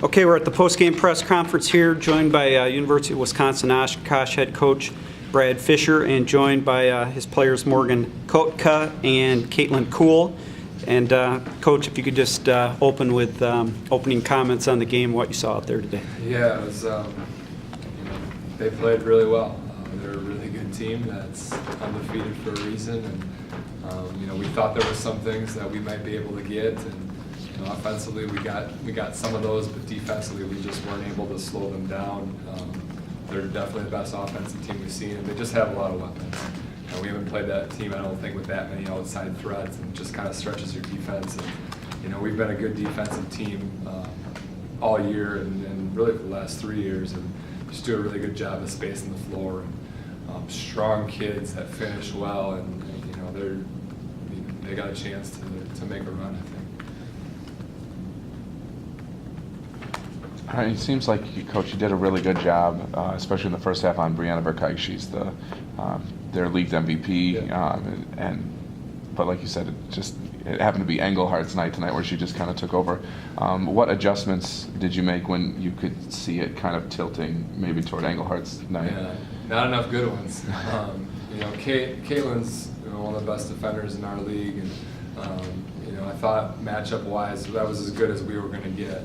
Okay, we're at the post-game press conference here, joined by University of Wisconsin-Oshkosh head coach Brad Fisher, and joined by his players Morgan Kotka and Caitlin Kuhl. And Coach, if you could just open with opening comments on the game, what you saw out there today. Yeah, it was. They played really well. They're a really good team that's undefeated for a reason, and we thought there were some things that we might be able to get, and offensively we got some of those, but defensively we just weren't able to slow them down. They're definitely the best offensive team we've seen, and they just have a lot of weapons. We haven't played that team, I don't think, with that many outside threats, and it just kind of stretches your defense. And, we've been a good defensive team all year, and really for the last 3 years, and just do a really good job of spacing the floor. And, strong kids that finish well, and they got a chance to make a run, I think. All right, it seems like, Coach, you did a really good job, especially in the first half on Brianna Verkuyk. She's their league MVP, but like you said, it happened to be Englehart's night tonight, where she just kind of took over. What adjustments did you make when you could see it kind of tilting maybe toward Englehart's night? Yeah, not enough good ones. Caitlin's one of the best defenders in our league, and I thought matchup-wise that was as good as we were going to get.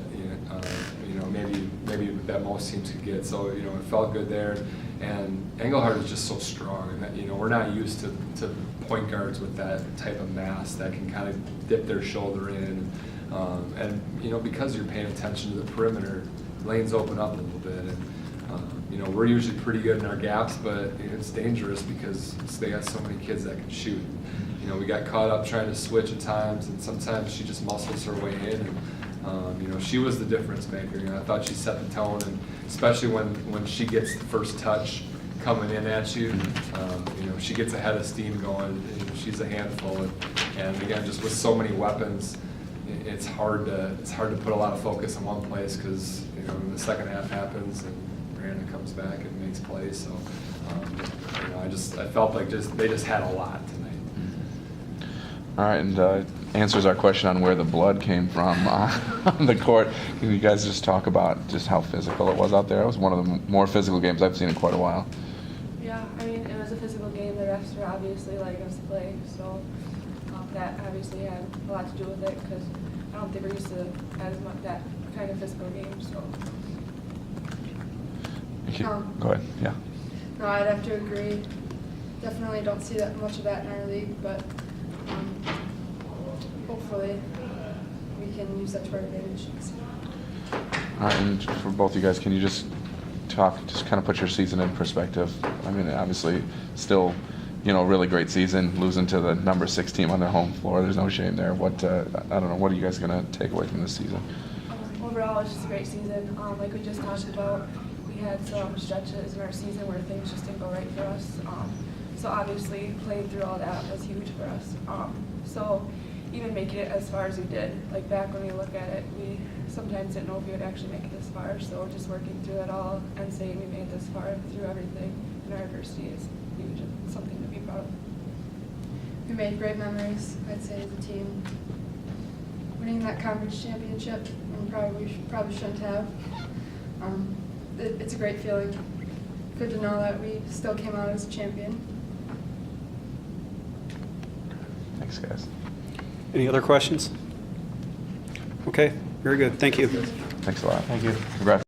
Maybe that most teams could get. So it felt good there. And Engelhardt is just so strong, and that, we're not used to point guards with that type of mass that can kind of dip their shoulder in. And because you're paying attention to the perimeter, lanes open up a little bit. And we're usually pretty good in our gaps, but it's dangerous because they got so many kids that can shoot. We got caught up trying to switch at times, and sometimes she just muscles her way in. And, she was the difference maker. I thought she set the tone, and especially when she gets the first touch coming in at you, she gets ahead of steam going. She's a handful, and again, just with so many weapons, it's hard to put a lot of focus in one place, because the second half happens and Miranda comes back and makes plays. So I felt like they just had a lot tonight. All right, and answers our question on where the blood came from on the court. Can you guys just talk about just how physical it was out there? It was one of the more physical games I've seen in quite a while. Yeah, it was a physical game. The refs were obviously letting us play, so that obviously had a lot to do with it, because I don't think we're used to as much that kind of physical game. So. Go ahead. Yeah. No, I'd have to agree. Definitely don't see that much of that in our league, but hopefully we can use that to our advantage. All right, and for both you guys, can you just kind of put your season in perspective? Obviously, still, really great season. Losing to the number 6 team on their home floor, there's no shame there. I don't know, what are you guys going to take away from this season? Overall, it's just a great season. Like we just talked about, we had some stretches in our season where things just didn't go right for us. So obviously, playing through all that was huge for us. So even making it as far as we did, like back when we look at it, we sometimes didn't know if we would actually make it this far. So just working through it all and saying we made it this far through everything in our adversity is huge and something to be proud of. We made great memories, I'd say, as a team. Winning that conference championship, and we probably shouldn't have. It's a great feeling. Good to know that we still came out as a champion. Thanks, guys. Any other questions? Okay, very good. Thank you. Thanks a lot. Thank you. Congrats.